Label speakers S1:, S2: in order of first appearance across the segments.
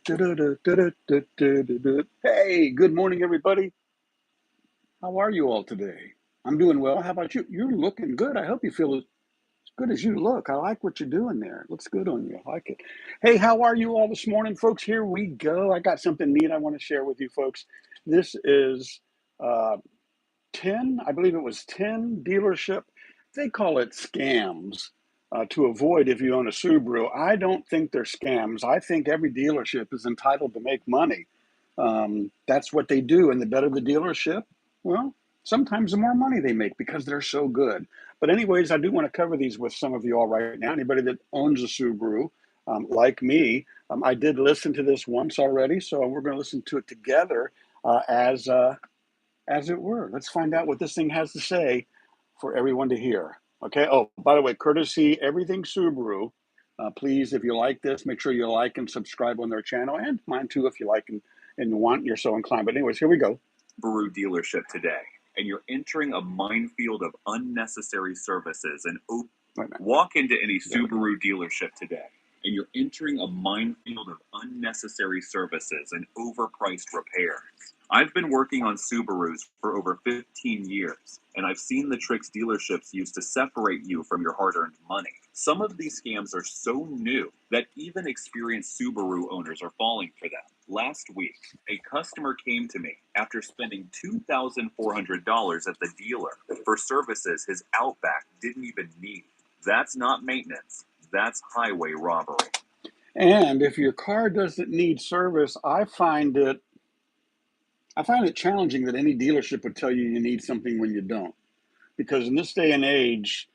S1: Hey, good morning, everybody. How are you all today? I'm doing well. How about you? You're looking good. I hope you feel as good as you look. I like what you're doing there. It looks good on you. I like it. Hey, how are you all this morning, folks? Here we go. I got something neat I want to share with you, folks. This is uh, 10, I believe it was 10 dealership, they call it scams to avoid if you own a Subaru. I don't think they're scams. I think every dealership is entitled to make money. That's what they do. And the better the dealership, well, sometimes the more money they make because they're so good. But anyways, I do want to cover these with some of you all right now. Anybody that owns a Subaru, like me, I did listen to this once already, so we're going to listen to it together as it were. Let's find out what this thing has to say for everyone to hear. Okay. Oh, by the way, courtesy Everything Subaru. Please, if you like this, make sure you like and subscribe on their channel, and mine too if you like and want, you're so inclined. But anyways, here we go.
S2: Subaru dealership today, and you're entering a minefield of unnecessary services and walk into any Subaru dealership today, and you're entering a minefield of unnecessary services and overpriced repairs. I've been working on Subarus for over 15 years, and I've seen the tricks dealerships use to separate you from your hard-earned money. Some of these scams are so new that even experienced Subaru owners are falling for them. Last week, a customer came to me after spending $2,400 at the dealer for services his Outback didn't even need. That's not maintenance. That's highway robbery.
S1: And if your car doesn't need service, I find it challenging that any dealership would tell you you need something when you don't. Because in this day and age,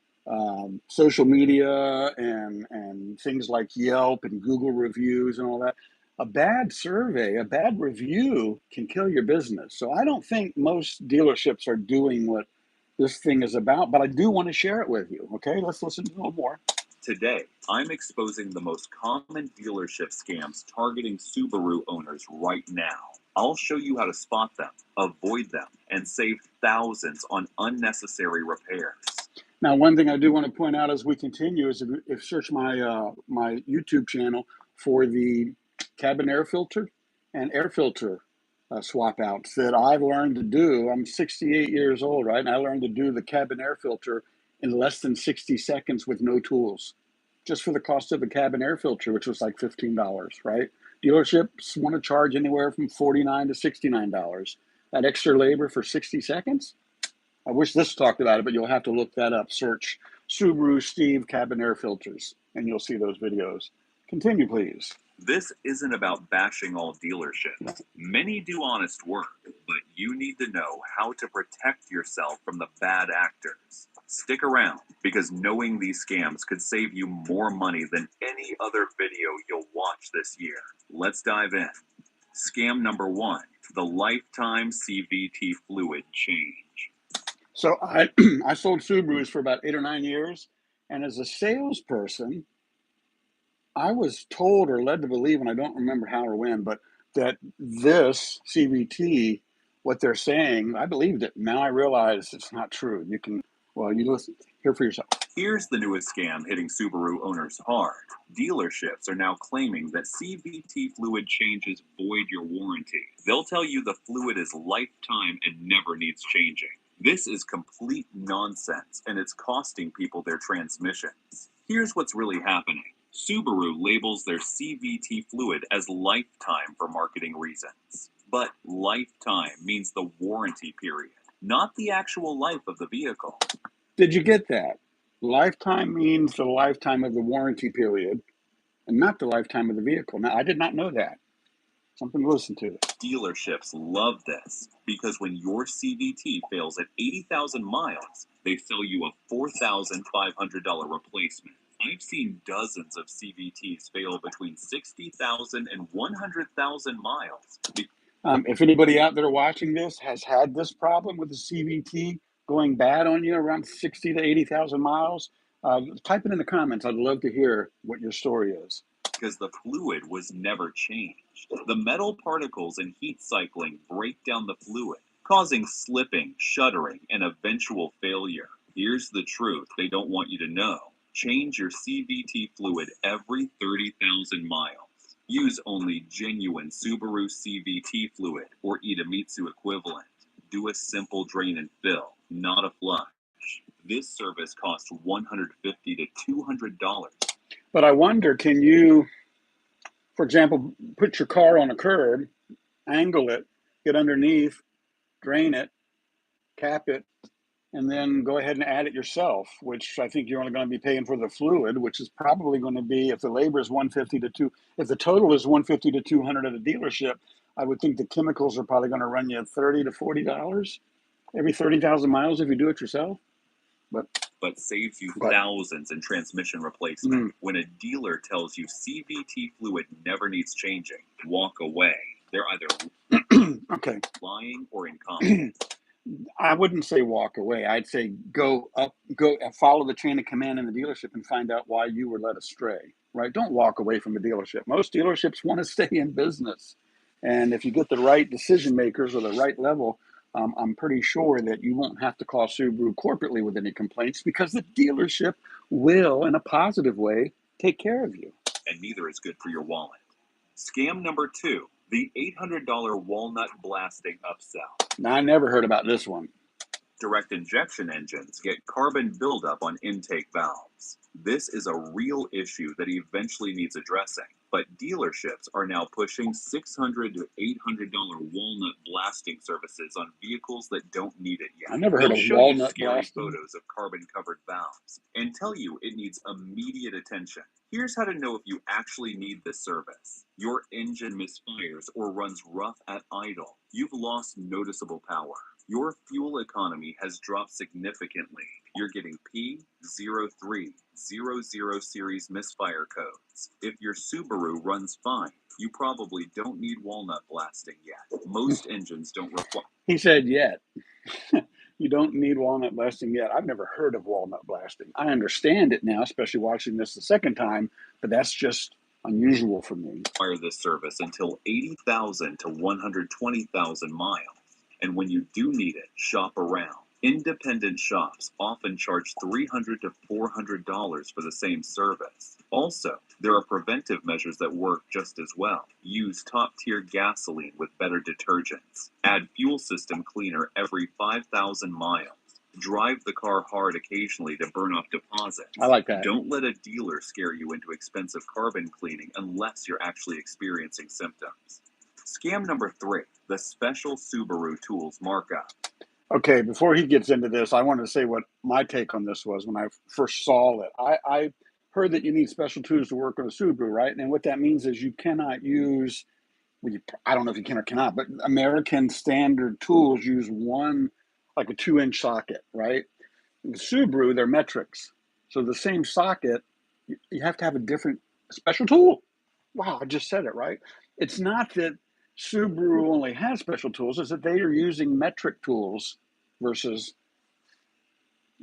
S1: social media and things like Yelp and Google reviews and all that, a bad survey, a bad review can kill your business. So I don't think most dealerships are doing what this thing is about, but I do want to share it with you. Okay, let's listen to a little more.
S2: Today, I'm exposing the most common dealership scams targeting Subaru owners right now. I'll show you how to spot them, avoid them, and save thousands on unnecessary repairs.
S1: Now, one thing I do want to point out as we continue is if you search my my YouTube channel for the cabin air filter and air filter swap outs that I've learned to do. I'm 68 years old, right? And I learned to do the cabin air filter in less than 60 seconds with no tools, just for the cost of a cabin air filter, which was like $15, right? Dealerships want to charge anywhere from $49 to $69. That extra labor for 60 seconds? I wish this talked about it, but you'll have to look that up. Search SubaruSteve cabin air filters, and you'll see those videos. Continue, please.
S2: This isn't about bashing all dealerships. Many do honest work, but you need to know how to protect yourself from the bad actors. Stick around, because knowing these scams could save you more money than any other video you'll watch this year. Let's dive in. Scam number 1, the lifetime CVT fluid change.
S1: So I sold Subarus for about 8 or 9 years, and as a salesperson, I was told or led to believe, and I don't remember how or when, but that this CVT, what they're saying, I believed it. Now I realize it's not true. You listen, hear for yourself.
S2: Here's the newest scam hitting Subaru owners hard. Dealerships are now claiming that CVT fluid changes void your warranty. They'll tell you the fluid is lifetime and never needs changing. This is complete nonsense, and it's costing people their transmissions. Here's what's really happening. Subaru labels their CVT fluid as lifetime for marketing reasons. But lifetime means the warranty period, not the actual life of the vehicle.
S1: Did you get that? Lifetime means the lifetime of the warranty period and not the lifetime of the vehicle. Now, I did not know that. Something to listen to.
S2: Dealerships love this because when your CVT fails at 80,000 miles, they sell you a $4,500 replacement. I've seen dozens of CVTs fail between 60,000 and 100,000 miles.
S1: If anybody out there watching this has had this problem with the CVT going bad on you around 60 to 80,000 miles, type it in the comments. I'd love to hear what your story is.
S2: Because the fluid was never changed. The metal particles and heat cycling break down the fluid, causing slipping, shuddering, and eventual failure. Here's the truth they don't want you to know. Change your CVT fluid every 30,000 miles. Use only genuine Subaru CVT fluid or Idemitsu equivalent. Do a simple drain and fill, not a flush. This service costs $150 to $200.
S1: But I wonder, can you, for example, put your car on a curb, angle it, get underneath, drain it, cap it, and then go ahead and add it yourself, which I think you're only going to be paying for the fluid, which is probably going to be, if the labor is 150 to 2, if the total is 150 to 200 at a dealership, I would think the chemicals are probably going to run you $30 to $40 every 30,000 miles if you do it yourself.
S2: But saves you thousands in transmission replacement. When a dealer tells you CVT fluid never needs changing, walk away. They're either
S1: okay,
S2: lying or incompetent.
S1: I wouldn't say walk away. I'd say go and follow the chain of command in the dealership and find out why you were led astray, right? Don't walk away from a dealership. Most dealerships want to stay in business. And if you get the right decision makers or the right level, I'm pretty sure that you won't have to call Subaru corporately with any complaints, because the dealership will, in a positive way, take care of you.
S2: And neither is good for your wallet. Scam number 2, the $800 walnut blasting upsell.
S1: Now, I never heard about this one.
S2: Direct injection engines get carbon buildup on intake valves. This is a real issue that eventually needs addressing, but dealerships are now pushing $600 to $800 walnut blasting services on vehicles that don't need it yet.
S1: I never heard of
S2: show
S1: walnut
S2: you scary
S1: blasting.
S2: photos of carbon-covered valves and tell you it needs immediate attention. Here's how to know if you actually need this service. Your engine misfires or runs rough at idle. You've lost noticeable power. Your fuel economy has dropped significantly. You're getting P0300 series misfire codes. If your Subaru runs fine, you probably don't need walnut blasting yet. Most engines don't require...
S1: He said yet. You don't need walnut blasting yet. I've never heard of walnut blasting. I understand it now, especially watching this the second time, but that's just unusual for me.
S2: Require this service until 80,000 to 120,000 miles. And when you do need it, shop around. Independent shops often charge $300 to $400 for the same service. Also, there are preventive measures that work just as well. Use top-tier gasoline with better detergents. Add fuel system cleaner every 5,000 miles. Drive the car hard occasionally to burn off deposits.
S1: I like that.
S2: Don't let a dealer scare you into expensive carbon cleaning unless you're actually experiencing symptoms. Scam number 3, the special Subaru tools markup.
S1: Okay, before he gets into this, I wanted to say what my take on this was when I first saw it. I heard that you need special tools to work on a Subaru, right? And what that means is you cannot use, well, I don't know if you can or cannot, but American standard tools use one, like a 2-inch socket, right? In the Subaru, they're metrics. So the same socket, you have to have a different special tool. Wow, I just said it, right? It's not that Subaru only has special tools, it's that they are using metric tools versus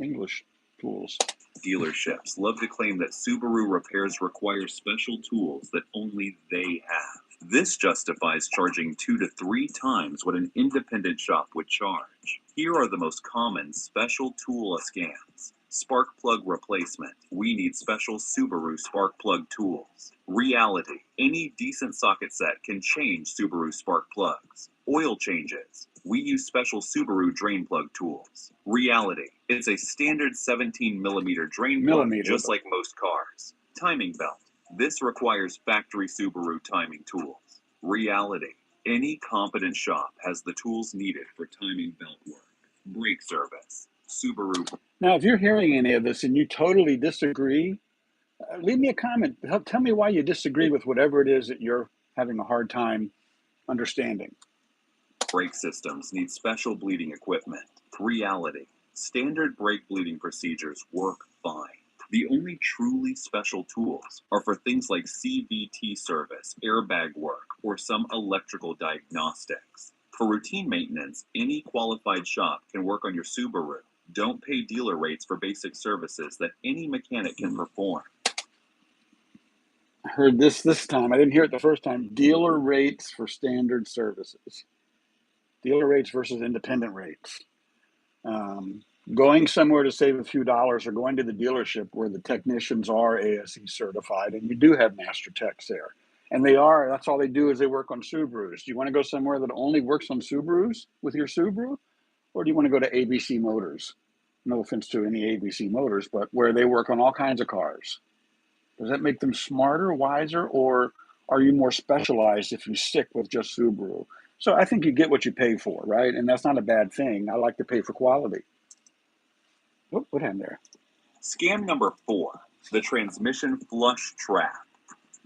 S1: English tools.
S2: Dealerships love to claim that Subaru repairs require special tools that only they have. This justifies charging 2 to 3 times what an independent shop would charge. Here are the most common special tool scams. Spark plug replacement. We need special Subaru spark plug tools. Reality. Any decent socket set can change Subaru spark plugs. Oil changes. We use special Subaru drain plug tools. Reality. It's a standard 17mm drain plug, just like most cars. Timing belt. This requires factory Subaru timing tools. Reality. Any competent shop has the tools needed for timing belt work. Brake service. Subaru.
S1: Now, if you're hearing any of this and you totally disagree, leave me a comment. Tell me why you disagree with whatever it is that you're having a hard time understanding.
S2: Brake systems need special bleeding equipment. Reality. Standard brake bleeding procedures work fine. The only truly special tools are for things like CVT service, airbag work, or some electrical diagnostics. For routine maintenance, any qualified shop can work on your Subaru. Don't pay dealer rates for basic services that any mechanic can perform.
S1: I heard this time. I didn't hear it the first time. Dealer rates for standard services. Dealer rates versus independent rates. Going somewhere to save a few dollars or going to the dealership where the technicians are ASE certified, and you do have master techs there. And that's all they do is they work on Subarus. Do you want to go somewhere that only works on Subarus with your Subaru? Or do you want to go to ABC Motors? No offense to any ABC Motors, but where they work on all kinds of cars. Does that make them smarter, wiser, or are you more specialized if you stick with just Subaru? So I think you get what you pay for, right? And that's not a bad thing. I like to pay for quality. Oh, what happened there?
S2: Scam number 4, the transmission flush trap.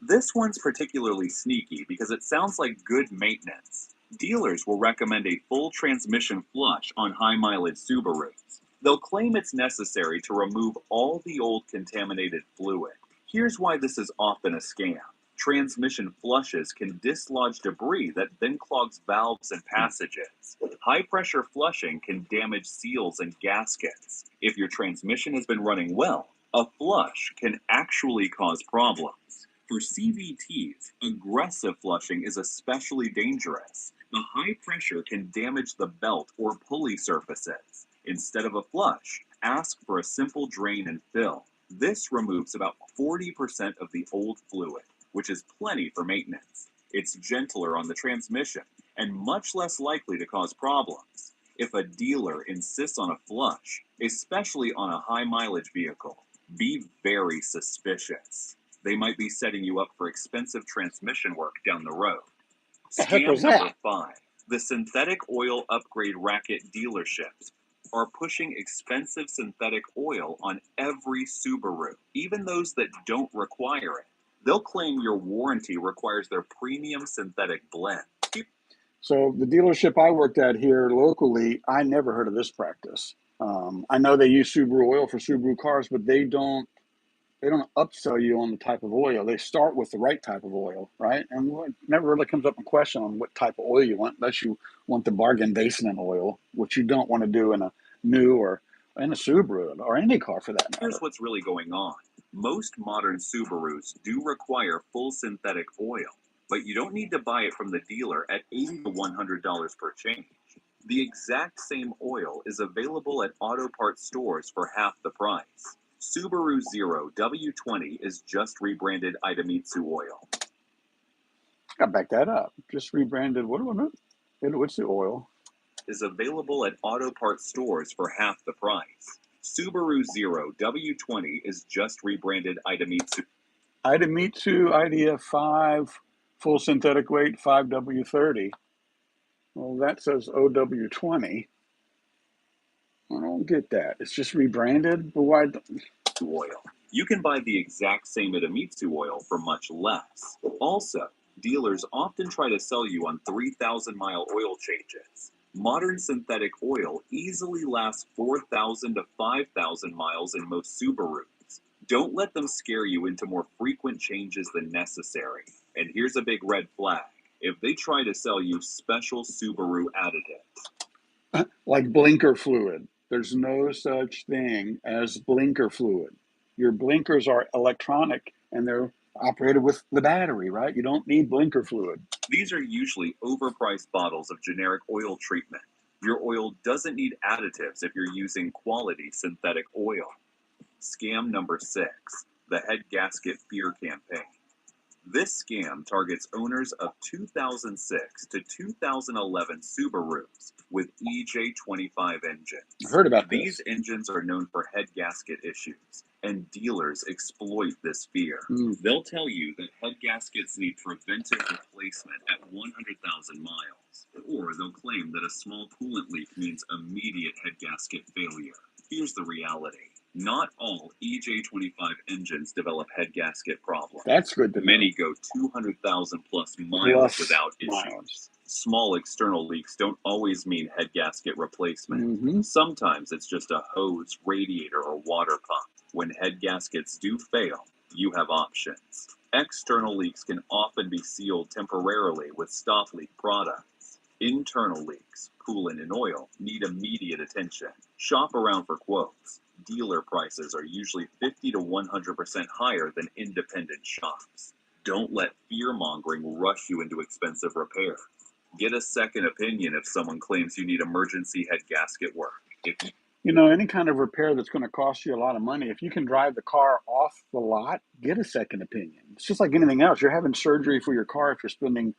S2: This one's particularly sneaky because it sounds like good maintenance. Dealers will recommend a full transmission flush on high-mileage Subarus. They'll claim it's necessary to remove all the old contaminated fluid. Here's why this is often a scam. Transmission flushes can dislodge debris that then clogs valves and passages. High-pressure flushing can damage seals and gaskets. If your transmission has been running well, a flush can actually cause problems. For CVTs, aggressive flushing is especially dangerous. The high pressure can damage the belt or pulley surfaces. Instead of a flush, ask for a simple drain and fill. This removes about 40% of the old fluid, which is plenty for maintenance. It's gentler on the transmission and much less likely to cause problems. If a dealer insists on a flush, especially on a high mileage vehicle, be very suspicious. They might be setting you up for expensive transmission work down the road. Scam number 5. The synthetic oil upgrade racket dealerships are pushing expensive synthetic oil on every Subaru, even those that don't require it. They'll claim your warranty requires their premium synthetic blend.
S1: So the dealership I worked at here locally, I never heard of this practice. I know they use Subaru oil for Subaru cars, but they don't upsell you on the type of oil. They start with the right type of oil, right? And it never really comes up in question on what type of oil you want, unless you want the bargain basement oil, which you don't want to do in a new or in a Subaru or any car for that matter.
S2: Here's what's really going on. Most modern Subarus do require full synthetic oil, but you don't need to buy it from the dealer at $80 to $100 per change. The exact same oil is available at auto parts stores for half the price. Subaru Zero W20 is just rebranded Idemitsu oil.
S1: Gotta back that up. Just rebranded. What's the oil?
S2: Is available at auto parts stores for half the price. Subaru Zero W20 is just rebranded Idemitsu.
S1: Idemitsu IDF 5 full synthetic weight 5W30. Well, that says OW20. I don't get that. It's just rebranded, but why?
S2: Oil. You can buy the exact same Idemitsu oil for much less. Also, dealers often try to sell you on 3,000-mile oil changes. Modern synthetic oil easily lasts 4,000 to 5,000 miles in most Subarus. Don't let them scare you into more frequent changes than necessary. And here's a big red flag. If they try to sell you special Subaru additives.
S1: Like blinker fluid. There's no such thing as blinker fluid. Your blinkers are electronic and they're operated with the battery, right? You don't need blinker fluid.
S2: These are usually overpriced bottles of generic oil treatment. Your oil doesn't need additives if you're using quality synthetic oil. Scam number 6, the head gasket fear campaign. This scam targets owners of 2006 to 2011 Subarus with EJ25 engines.
S1: I heard about
S2: These engines are known for head gasket issues, and dealers exploit this fear. They'll tell you that head gaskets need preventive replacement at 100,000 miles, or they'll claim that a small coolant leak means immediate head gasket failure. Here's the reality. Not all EJ25 engines develop head gasket problems.
S1: That's good to know.
S2: Many go 200,000 plus miles without issues. Small external leaks don't always mean head gasket replacement. Sometimes it's just a hose, radiator, or water pump. When head gaskets do fail, you have options. External leaks can often be sealed temporarily with stop leak products. Internal leaks, coolant and oil, need immediate attention. Shop around for quotes. Dealer prices are usually 50 to 100% higher than independent shops. Don't let fear-mongering rush you into expensive repair. Get a second opinion if someone claims you need emergency head gasket work.
S1: You know, any kind of repair that's going to cost you a lot of money, if you can drive the car off the lot, get a second opinion. It's just like anything else. You're having surgery for your car. If you're spending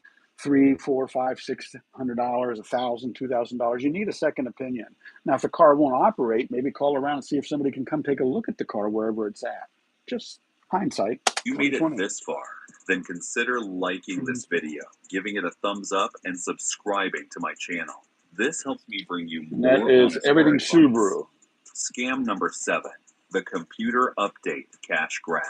S1: $300, $400, $500, $600, $1,000, $2,000, you need a second opinion. Now, if the car won't operate, maybe call around and see if somebody can come take a look at the car wherever it's at. Just hindsight.
S2: You made it this far, then consider liking this video, giving it a thumbs up, and subscribing to my channel. This helps me bring you more.
S1: That is everything Subaru.
S2: Scam number 7, the computer update cash grab.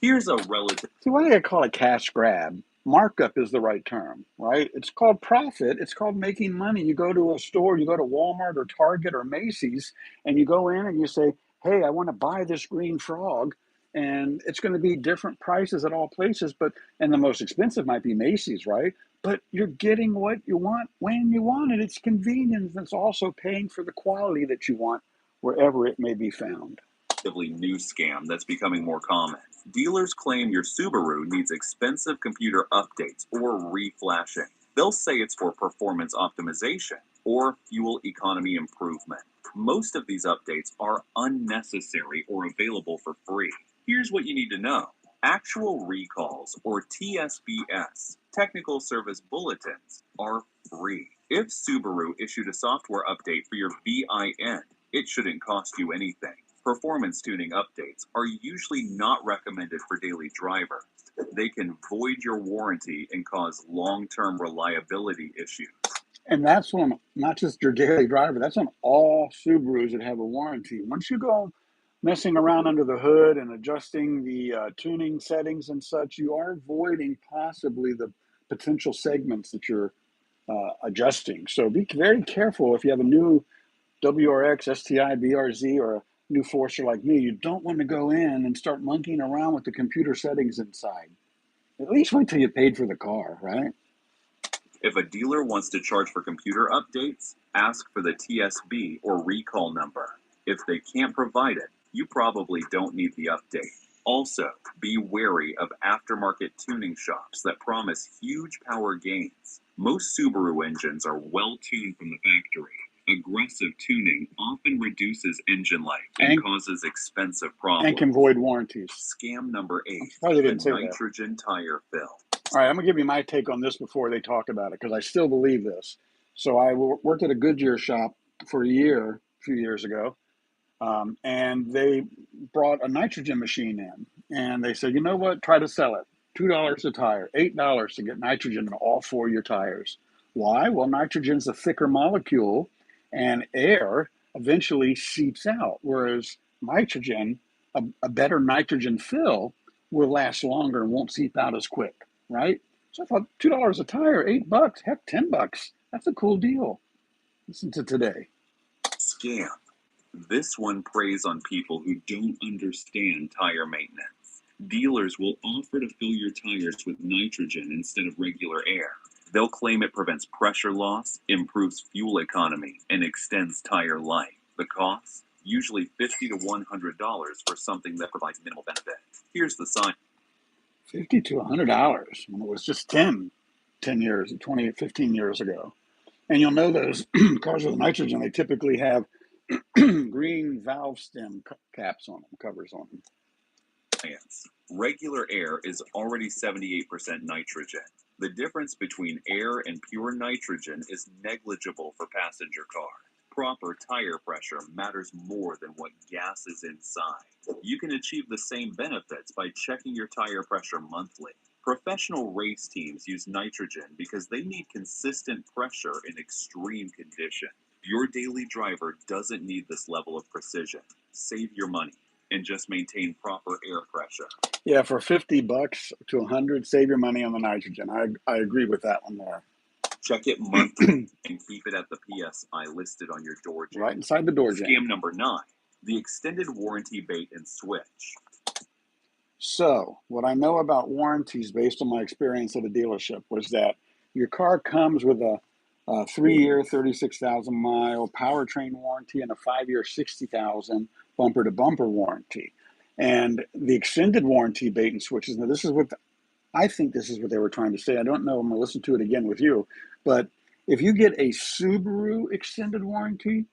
S2: Here's a relative.
S1: See, why do I call it cash grab? Markup is the right term, right? It's called profit. It's called making money. You go to a store, you go to Walmart or Target or Macy's, and you go in and you say, hey, I want to buy this green frog. And it's going to be different prices at all places, and the most expensive might be Macy's, right? But you're getting what you want when you want it. It's convenience. It's also paying for the quality that you want wherever it may be found.
S2: New scam that's becoming more common. Dealers claim your Subaru needs expensive computer updates or reflashing. They'll say it's for performance optimization or fuel economy improvement. Most of these updates are unnecessary or available for free. Here's what you need to know. Actual recalls, or TSBS, technical service bulletins, are free. If Subaru issued a software update for your VIN, it shouldn't cost you anything. Performance tuning updates are usually not recommended for daily drivers. They can void your warranty and cause long-term reliability issues.
S1: And that's on not just your daily driver, that's on all Subarus that have a warranty. Once you go messing around under the hood and adjusting the tuning settings and such, you are voiding possibly the potential segments that you're adjusting. So be very careful if you have a new WRX, STI, BRZ, or a new Forester like me. You don't want to go in and start monkeying around with the computer settings inside. At least wait till you paid for the car, right?
S2: If a dealer wants to charge for computer updates, ask for the TSB or recall number. If they can't provide it, you probably don't need the update. Also, be wary of aftermarket tuning shops that promise huge power gains. Most Subaru engines are well tuned from the factory. Aggressive tuning often reduces engine life and causes expensive problems.
S1: And can void warranties.
S2: Scam number 8,
S1: the
S2: nitrogen tire fill.
S1: All right, I'm going to give you my take on this before they talk about it, because I still believe this. So I worked at a Goodyear shop for a few years ago, and they brought a nitrogen machine in. And they said, you know what, try to sell it. $2 a tire, $8 to get nitrogen in all 4 of your tires. Why? Well, nitrogen's a thicker molecule, and air eventually seeps out, whereas nitrogen, a better nitrogen fill, will last longer and won't seep out as quick. Right? So I thought $2 a tire, $8, heck, $10. That's a cool deal. Listen to today.
S2: Scam. This one preys on people who don't understand tire maintenance. Dealers will offer to fill your tires with nitrogen instead of regular air. They'll claim it prevents pressure loss, improves fuel economy, and extends tire life. The cost? Usually $50 to $100 for something that provides minimal benefit. Here's the sign.
S1: $50 to $100 when it was just 10 years, 20, 15 years ago. And you'll know those cars with nitrogen, they typically have green valve stem caps on them, covers on them.
S2: Regular air is already 78% nitrogen. The difference between air and pure nitrogen is negligible for passenger cars. Proper tire pressure matters more than what gas is inside. You can achieve the same benefits by checking your tire pressure monthly. Professional race teams use nitrogen because they need consistent pressure in extreme conditions. Your daily driver doesn't need this level of precision. Save your money and just maintain proper air pressure.
S1: Yeah, for $50 to $100, save your money on the nitrogen. I agree with that one there.
S2: Check it monthly and keep it at the PSI listed on your door jam.
S1: Right inside the door jam.
S2: Scam number 9, the extended warranty bait and switch.
S1: So what I know about warranties based on my experience at a dealership was that your car comes with a 3-year, 36,000 mile powertrain warranty and a 5-year, 60,000 bumper to bumper warranty. And the extended warranty bait and switches, now I think this is what they were trying to say. I don't know. I'm going to listen to it again with you. But if you get a Subaru extended warranty,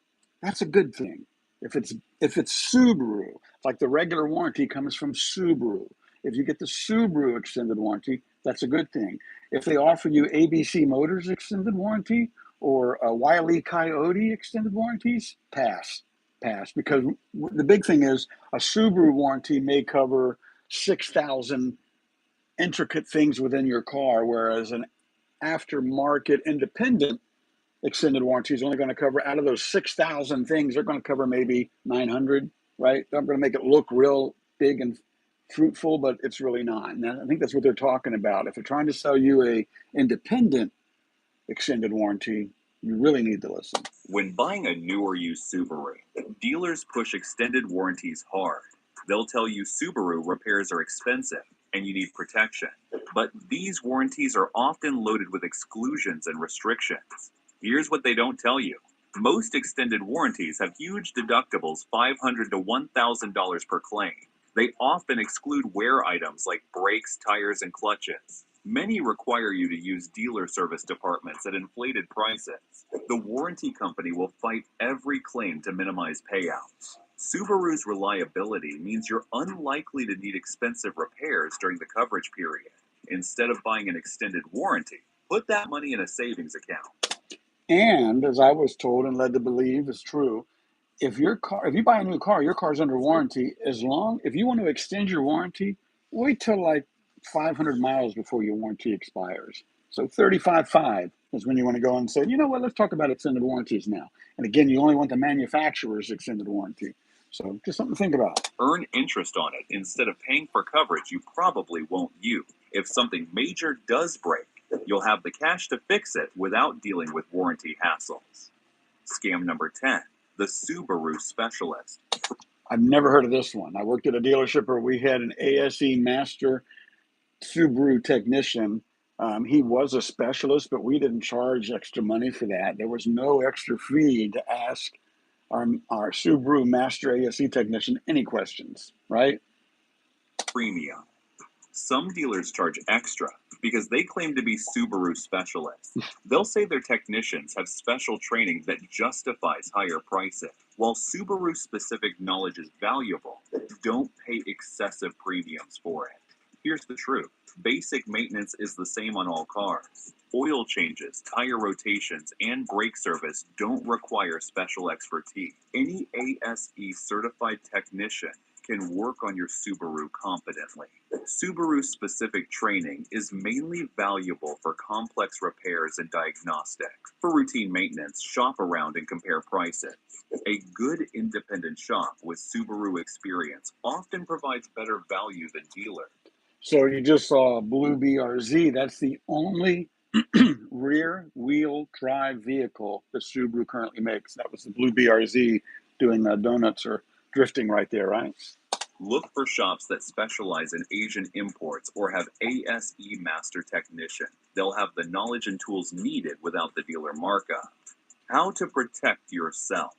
S1: that's a good thing. If it's Subaru, like the regular warranty comes from Subaru. If you get the Subaru extended warranty, that's a good thing. If they offer you ABC Motors extended warranty or Wile E. Coyote extended warranties, pass. Because the big thing is a Subaru warranty may cover 6,000 intricate things within your car, whereas an aftermarket independent extended warranty is only going to cover, out of those 6,000 things, they're going to cover maybe 900, right? They're going to make it look real big and fruitful, but it's really not. And I think that's what they're talking about. If they're trying to sell you a independent extended warranty, you really need to listen.
S2: When buying a new or used Subaru, dealers push extended warranties hard. They'll tell you Subaru repairs are expensive and you need protection. But these warranties are often loaded with exclusions and restrictions. Here's what they don't tell you. Most extended warranties have huge deductibles, $500 to $1,000 per claim. They often exclude wear items like brakes, tires, and clutches. Many require you to use dealer service departments at inflated prices. The warranty company will fight every claim to minimize payouts. Subaru's reliability means you're unlikely to need expensive repairs during the coverage period. Instead of buying an extended warranty, put that money in a savings account.
S1: And as I was told and led to believe is true, if you buy a new car, your car's under warranty. If you want to extend your warranty, wait till like 500 miles before your warranty expires. So 35.5 is when you want to go and say, you know what, let's talk about extended warranties now. And again, you only want the manufacturer's extended warranty. So just something to think about.
S2: Earn interest on it instead of paying for coverage you probably won't use. If something major does break, you'll have the cash to fix it without dealing with warranty hassles. Scam number 10, the Subaru specialist.
S1: I've never heard of this one. I worked at a dealership where we had an ASE master Subaru technician. He was a specialist, but we didn't charge extra money for that. There was no extra fee to ask our Subaru master ASE technician any questions, right?
S2: Premium. Some dealers charge extra because they claim to be Subaru specialists. They'll say their technicians have special training that justifies higher prices. While Subaru-specific knowledge is valuable, don't pay excessive premiums for it. Here's the truth. Basic maintenance is the same on all cars. Oil changes, tire rotations, and brake service don't require special expertise. Any ASE certified technician can work on your Subaru competently. Subaru-specific training is mainly valuable for complex repairs and diagnostics. For routine maintenance, shop around and compare prices. A good independent shop with Subaru experience often provides better value than dealers.
S1: So you just saw a blue BRZ. That's the only rear-wheel drive vehicle that Subaru currently makes. That was the blue BRZ doing donuts or drifting right there, right?
S2: Look for shops that specialize in Asian imports or have ASE master technician. They'll have the knowledge and tools needed without the dealer markup. How to protect yourself.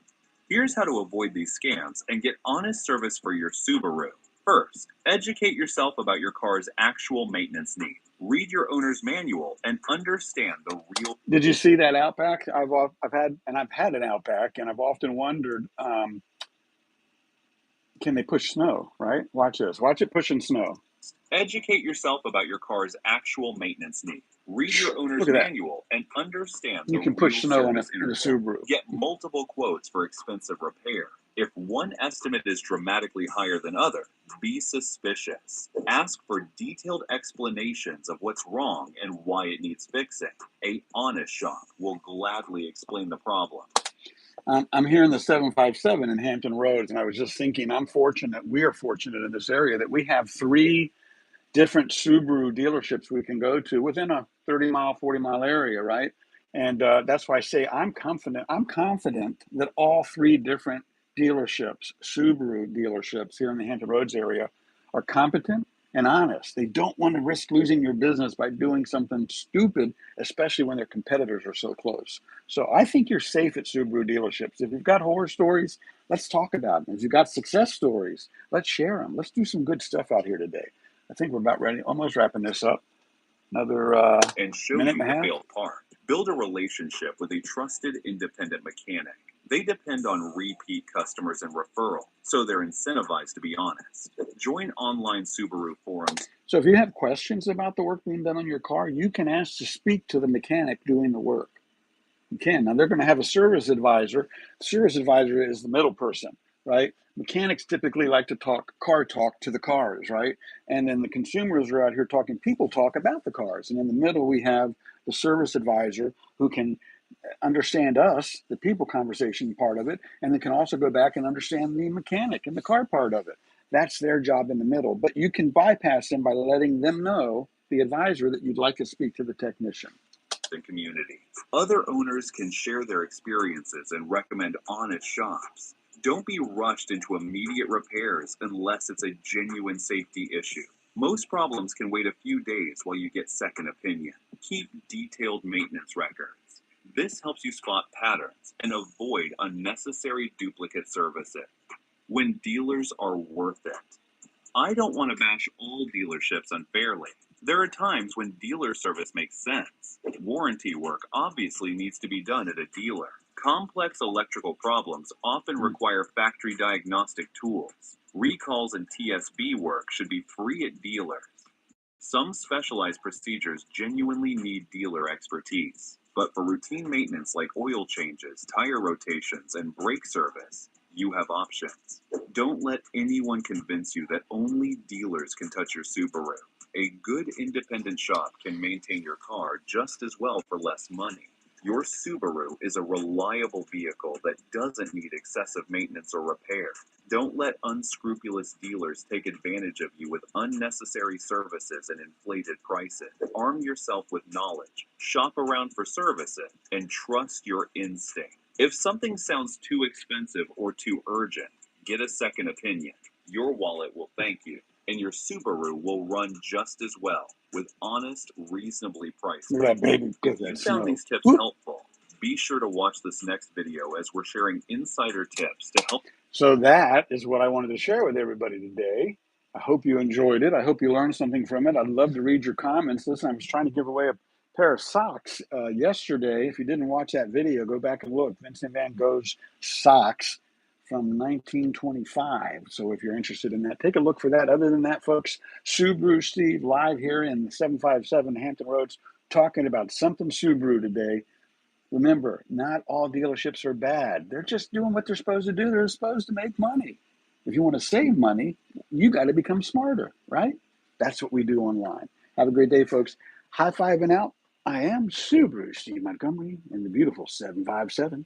S2: Here's how to avoid these scams and get honest service for your Subaru. First, educate yourself about your car's actual maintenance needs. Read your owner's manual and understand the real.
S1: Did you see that Outback? I've had an Outback, and I've often wondered, can they push snow? Right? Watch this. Watch it pushing snow.
S2: Educate yourself about your car's actual maintenance needs. Read your owner's manual and understand the
S1: you can push snow in a Subaru.
S2: Get multiple quotes for expensive repair. If one estimate is dramatically higher than other, be suspicious. Ask for detailed explanations of what's wrong and why it needs fixing. A honest shop will gladly explain the problem.
S1: I'm here in the 757 in Hampton Roads, and I was just thinking, we are fortunate in this area that we have 3 different Subaru dealerships we can go to within a 30-mile, 40-mile area, right? And that's why I say I'm confident that all 3 different dealerships, Subaru dealerships here in the Hampton Roads area, are competent and honest. They don't want to risk losing your business by doing something stupid, especially when their competitors are so close. So I think you're safe at Subaru dealerships. If you've got horror stories, let's talk about them. If you've got success stories, let's share them. Let's do some good stuff out here today. I think we're about ready, almost wrapping this up. Another
S2: and show
S1: minute and a half.
S2: Failed part. Build a relationship with a trusted independent mechanic. They depend on repeat customers and referral, so they're incentivized to be honest. Join online Subaru forums.
S1: So if you have questions about the work being done on your car, you can ask to speak to the mechanic doing the work. You can. Now, they're going to have a service advisor. The service advisor is the middle person, right? Mechanics typically like to talk car talk to the cars, right? And then the consumers are out here talking people talk about the cars. And in the middle, we have the service advisor who can understand us, the people conversation part of it, and they can also go back and understand the mechanic and the car part of it. That's their job in the middle. But you can bypass them by letting them know, the advisor, that you'd like to speak to the technician.
S2: And community. Other owners can share their experiences and recommend honest shops. Don't be rushed into immediate repairs unless it's a genuine safety issue. Most problems can wait a few days while you get second opinion. Keep detailed maintenance records. This helps you spot patterns and avoid unnecessary duplicate services. When dealers are worth it. I don't want to bash all dealerships unfairly. There are times when dealer service makes sense. Warranty work obviously needs to be done at a dealer. Complex electrical problems often require factory diagnostic tools. Recalls and TSB work should be free at dealers. Some specialized procedures genuinely need dealer expertise, but for routine maintenance like oil changes, tire rotations, and brake service, you have options. Don't let anyone convince you that only dealers can touch your Subaru. A good independent shop can maintain your car just as well for less money. Your Subaru is a reliable vehicle that doesn't need excessive maintenance or repair. Don't let unscrupulous dealers take advantage of you with unnecessary services and inflated prices. Arm yourself with knowledge, shop around for services, and trust your instinct. If something sounds too expensive or too urgent, get a second opinion. Your wallet will thank you, and your Subaru will run just as well with honest, reasonably priced.
S1: Look at that baby.
S2: If you found these tips helpful, be sure to watch this next video as we're sharing insider tips to help.
S1: So that is what I wanted to share with everybody today. I hope you enjoyed it. I hope you learned something from it. I'd love to read your comments. Listen, I was trying to give away a pair of socks yesterday. If you didn't watch that video, go back and look. Vincent Van Gogh's socks from 1925. So if you're interested in that, take a look for that. Other than that, folks, SubaruSteve live here in 757 Hampton Roads talking about something Subaru today. Remember, not all dealerships are bad. They're just doing what they're supposed to do. They're supposed to make money. If you want to save money, you got to become smarter, right? That's what we do online. Have a great day, folks. High fiving out. I am SubaruSteve Montgomery in the beautiful 757.